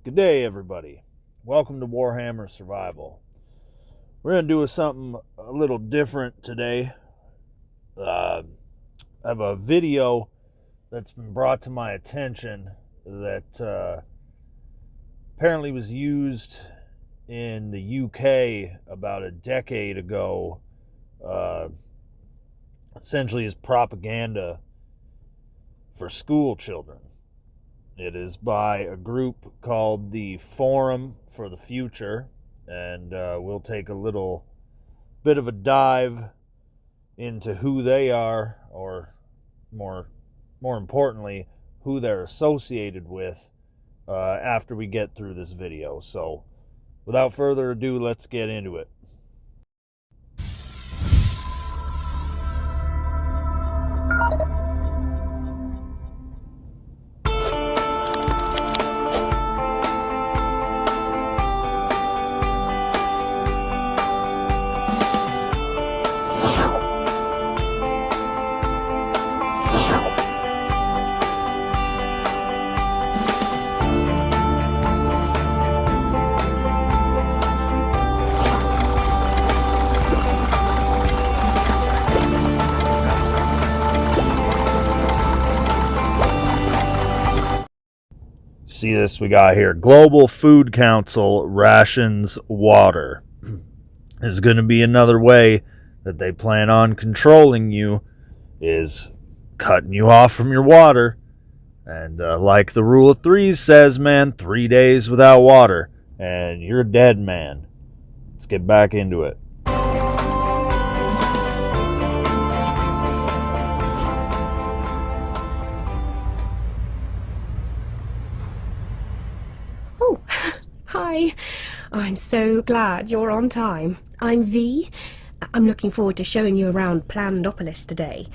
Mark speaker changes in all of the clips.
Speaker 1: Good day, everybody. Welcome to Warhammer Survival. We're going to do something a little different today. I have a video that's been brought to my attention that apparently was used in the UK about a decade ago, essentially as propaganda for school children. It is by a group called the Forum for the Future, and we'll take a little bit of a dive into who they are, or more importantly, who they're associated with after we get through this video. So, without further ado, let's get into it. See this we got here. Global Food Council rations water. This is going to be another way that they plan on controlling you, is cutting you off from your water. And like the rule of threes says, man, 3 days without water and you're a dead man. Let's get back into it.
Speaker 2: Hi, I'm so glad you're on time. I'm V. I'm looking forward to showing you around Planned-opolis today.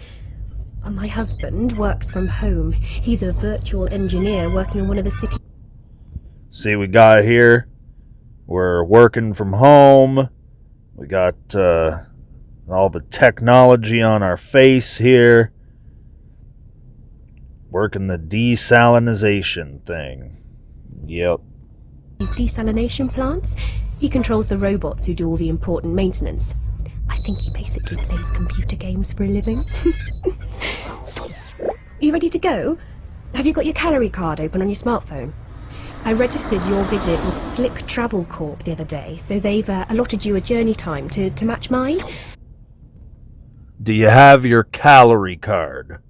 Speaker 2: My husband works from home. He's a virtual engineer working on one of the city...
Speaker 1: See, we got here, we're working from home. We got all the technology on our face here. Working the desalinization thing. Yep.
Speaker 2: These desalination plants. He controls the robots who do all the important maintenance. I think he basically plays computer games for a living. You ready to go? Have you got your calorie card open on your smartphone? I registered your visit with Slick Travel Corp the other day, so they've allotted you a journey time to match mine.
Speaker 1: Do you have your calorie card?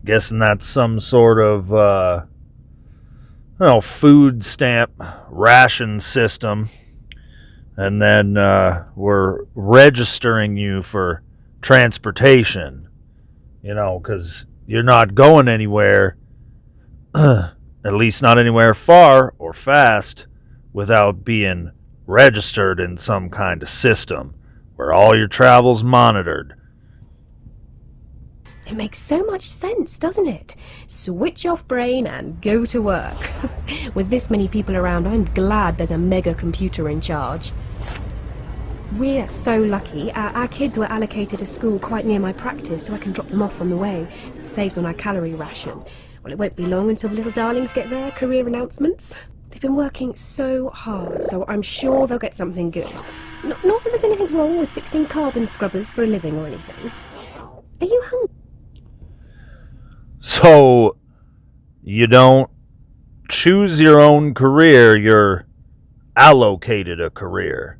Speaker 1: Guessing that's some sort of food stamp ration system, and then we're registering you for transportation, because you're not going anywhere, at least not anywhere far or fast, without being registered in some kind of system where all your travel's monitored.
Speaker 2: It makes so much sense, doesn't it? Switch off brain and go to work. With this many people around, I'm glad there's a mega computer in charge. We're so lucky. Our kids were allocated a school quite near my practice, so I can drop them off on the way. It saves on our calorie ration. Well, it won't be long until the little darlings get their career announcements. They've been working so hard, so I'm sure they'll get something good. Not that there's anything wrong with fixing carbon scrubbers for a living or anything. Are you hungry?
Speaker 1: So, you don't choose your own career, you're allocated a career.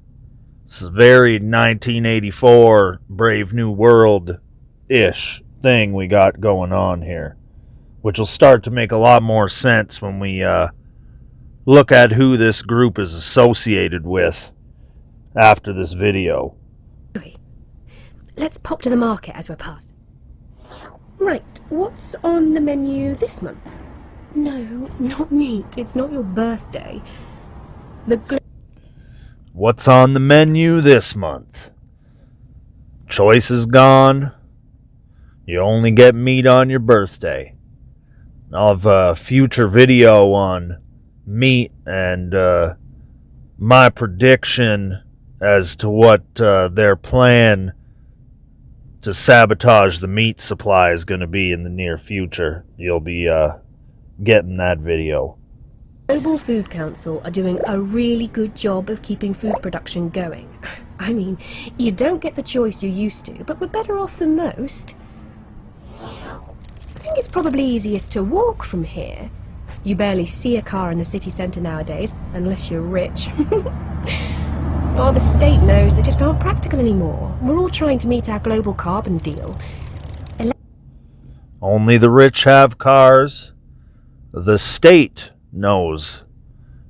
Speaker 1: It's a very 1984 Brave New World-ish thing we got going on here, which will start to make a lot more sense when we look at who this group is associated with after this video.
Speaker 2: Let's pop to the market as we're passing. Right, what's on the menu this month? No, not meat. It's not your birthday.
Speaker 1: What's on the menu this month? Choice is gone. You only get meat on your birthday. I'll have a future video on meat and my prediction as to what their plan to sabotage the meat supply is going to be in the near future. You'll be getting that video.
Speaker 2: Global Food Council are doing a really good job of keeping food production going. I mean, you don't get the choice you used to, but we're better off than most. I think it's probably easiest to walk from here. You barely see a car in the city centre nowadays, unless you're rich. Well, the state knows they just aren't practical anymore. We're all trying to meet our global carbon deal.
Speaker 1: Only the rich have cars. The state knows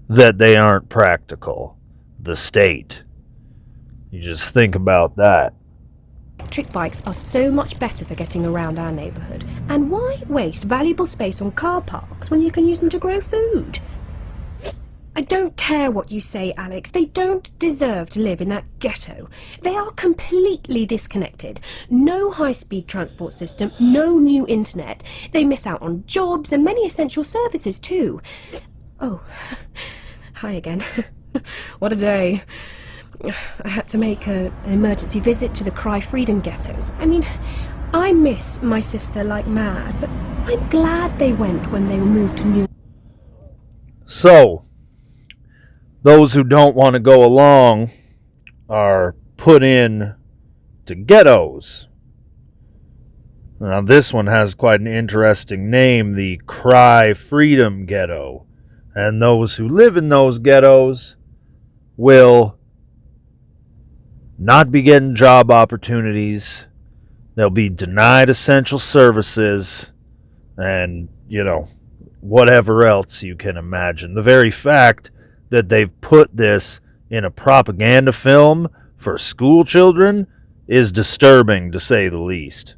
Speaker 1: that they aren't practical. The state. You just think about that.
Speaker 2: Electric bikes are so much better for getting around our neighbourhood. And why waste valuable space on car parks when you can use them to grow food? I don't care what you say, Alex. They don't deserve to live in that ghetto. They are completely disconnected. No high-speed transport system, no new internet. They miss out on jobs and many essential services too. Oh, hi again. What a day. I had to make an emergency visit to the Cry Freedom ghettos. I mean, I miss my sister like mad, but I'm glad they went when they moved to New...
Speaker 1: So, those who don't want to go along are put in to ghettos. Now, this one has quite an interesting name, the Cry Freedom Ghetto. And those who live in those ghettos will not be getting job opportunities. They'll be denied essential services and, whatever else you can imagine. The very fact that they've put this in a propaganda film for school children is disturbing, to say the least.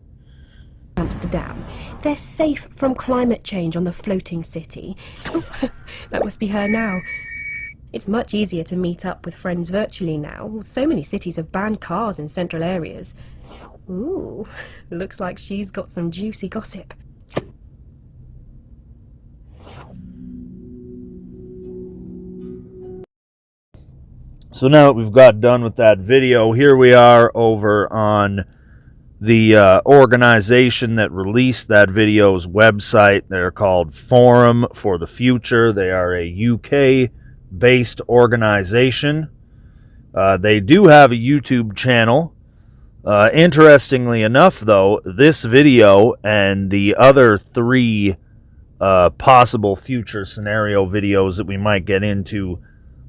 Speaker 2: Amsterdam. They're safe from climate change on the floating city. Oh, that must be her now. It's much easier to meet up with friends virtually now. So many cities have banned cars in central areas. Ooh, looks like she's got some juicy gossip.
Speaker 1: So now that we've got done with that video, here we are over on the organization that released that video's website. They're called Forum for the Future. They are a UK-based organization. They do have a YouTube channel. Interestingly enough, though, this video and the other three possible future scenario videos that we might get into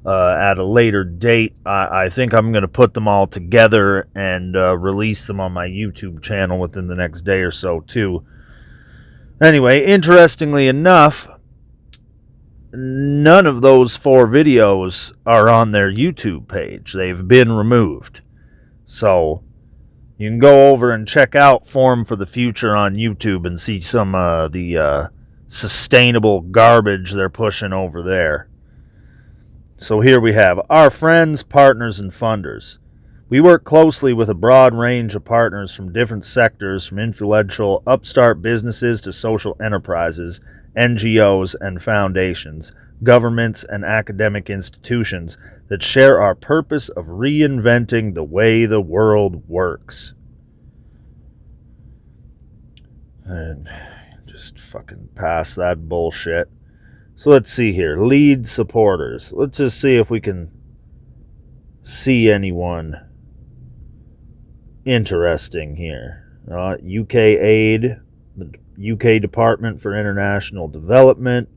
Speaker 1: at a later date, I think I'm going to put them all together and release them on my YouTube channel within the next day or so, too. Anyway, interestingly enough, none of those 4 videos are on their YouTube page. They've been removed. So, you can go over and check out Forum for the Future on YouTube and see some of the sustainable garbage they're pushing over there. So here we have our friends, partners, and funders. We work closely with a broad range of partners from different sectors, from influential upstart businesses to social enterprises, NGOs and foundations, governments and academic institutions that share our purpose of reinventing the way the world works. And just fucking pass that bullshit. So let's see here. Lead supporters. Let's just see if we can see anyone interesting here. UK Aid, the UK Department for International Development,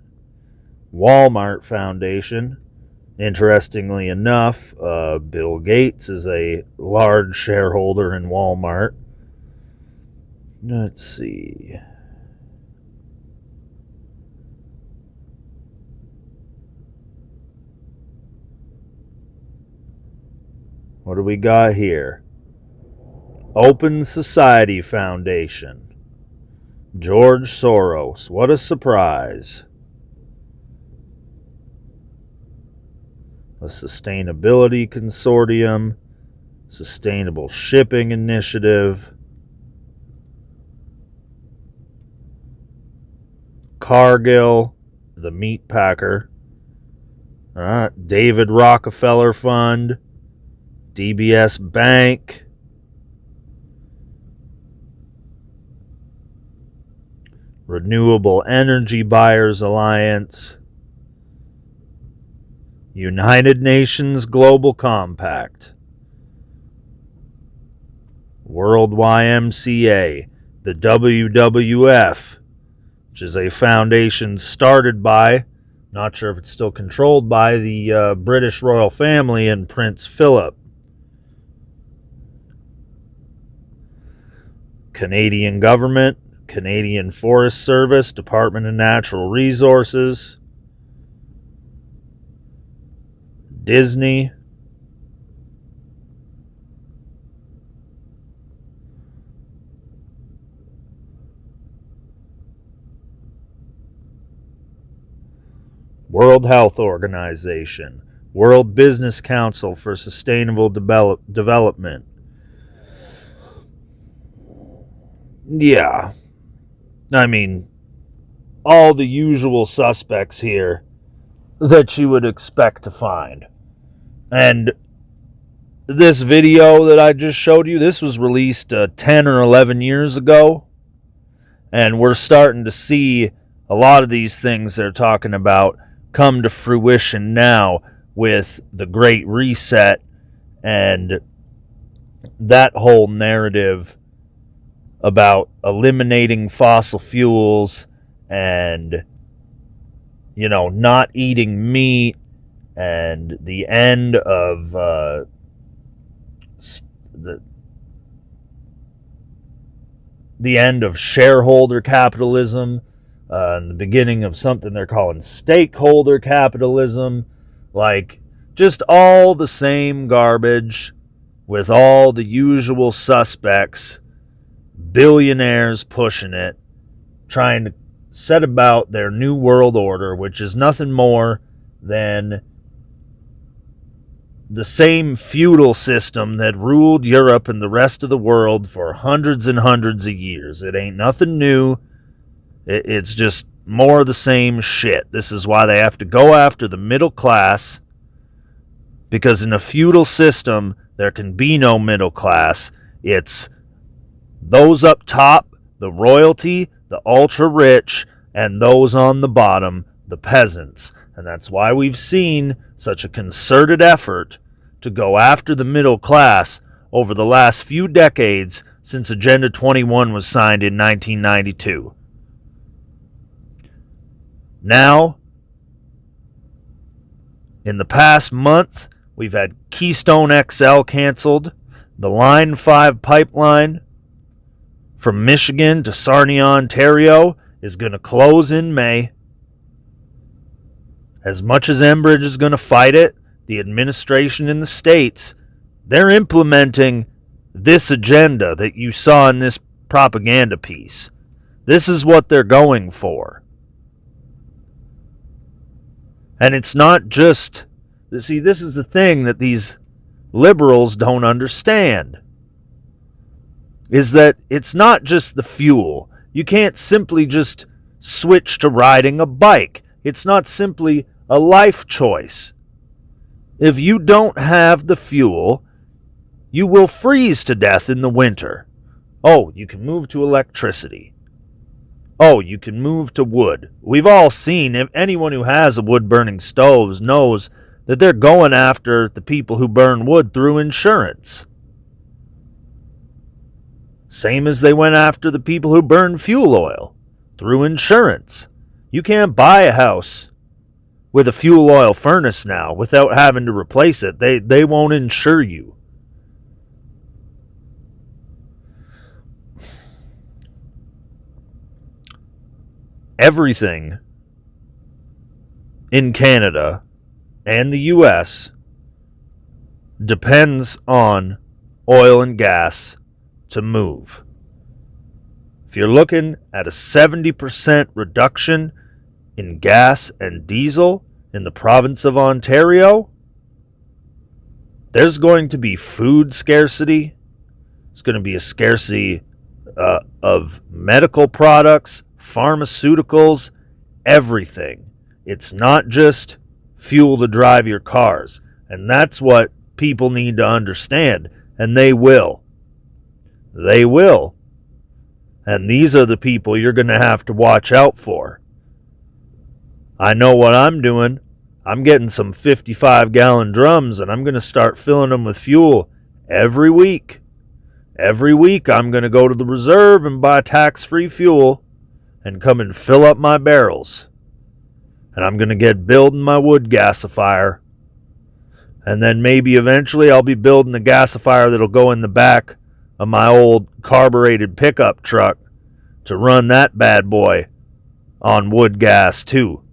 Speaker 1: Walmart Foundation. Interestingly enough, Bill Gates is a large shareholder in Walmart. Let's see. What do we got here? Open Society Foundation. George Soros. What a surprise. The Sustainability Consortium. Sustainable Shipping Initiative. Cargill. The Meat Packer. David Rockefeller Fund. DBS Bank, Renewable Energy Buyers Alliance, United Nations Global Compact, World YMCA, the WWF, which is a foundation started by, not sure if it's still controlled by, the British royal family and Prince Philip. Canadian government, Canadian Forest Service, Department of Natural Resources, Disney, World Health Organization, World Business Council for Sustainable Development. Yeah, I mean, all the usual suspects here that you would expect to find. And this video that I just showed you, this was released 10 or 11 years ago. And we're starting to see a lot of these things they're talking about come to fruition now with the Great Reset and that whole narrative about eliminating fossil fuels and, you know, not eating meat and the end of the end of shareholder capitalism and the beginning of something they're calling stakeholder capitalism. Like, just all the same garbage with all the usual suspects, billionaires pushing it, trying to set about their new world order, which is nothing more than the same feudal system that ruled Europe and the rest of the world for hundreds and hundreds of years. It ain't nothing new. It's just more of the same shit. This is why they have to go after the middle class, because in a feudal system, there can be no middle class. It's those up top, the royalty, the ultra-rich, and those on the bottom, the peasants. And that's why we've seen such a concerted effort to go after the middle class over the last few decades since Agenda 21 was signed in 1992. Now, in the past month, we've had Keystone XL canceled, the Line 5 pipeline from Michigan to Sarnia, Ontario is going to close in May. As much as Enbridge is going to fight it, the administration in the States, they're implementing this agenda that you saw in this propaganda piece. This is what they're going for. And it's not just, see, this is the thing that these liberals don't understand, is that it's not just the fuel. You can't simply just switch to riding a bike. It's not simply a life choice. If you don't have the fuel, you will freeze to death in the winter. Oh, you can move to electricity. Oh, you can move to wood. We've all seen, if anyone who has a wood-burning stove knows that they're going after the people who burn wood through insurance. Same as they went after the people who burn fuel oil through insurance. You can't buy a house with a fuel oil furnace now without having to replace it. They won't insure you. Everything in Canada and the US depends on oil and gas to move. If you're looking at a 70% reduction in gas and diesel in the province of Ontario, there's going to be food scarcity. There's going to be a scarcity of medical products, pharmaceuticals, everything. It's not just fuel to drive your cars. And that's what people need to understand. And they will. They will. And these are the people you're going to have to watch out for. I know what I'm doing. I'm getting some 55-gallon drums, and I'm going to start filling them with fuel every week. Every week I'm going to go to the reserve and buy tax-free fuel and come and fill up my barrels. And I'm going to get building my wood gasifier. And then maybe eventually I'll be building the gasifier that'll go in the back of my old carbureted pickup truck to run that bad boy on wood gas too.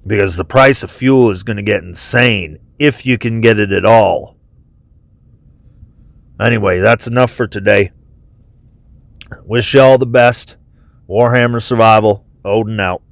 Speaker 1: Because the price of fuel is going to get insane if you can get it at all. Anyway, that's enough for today. Wish you all the best. Warhammer Survival, Odin out.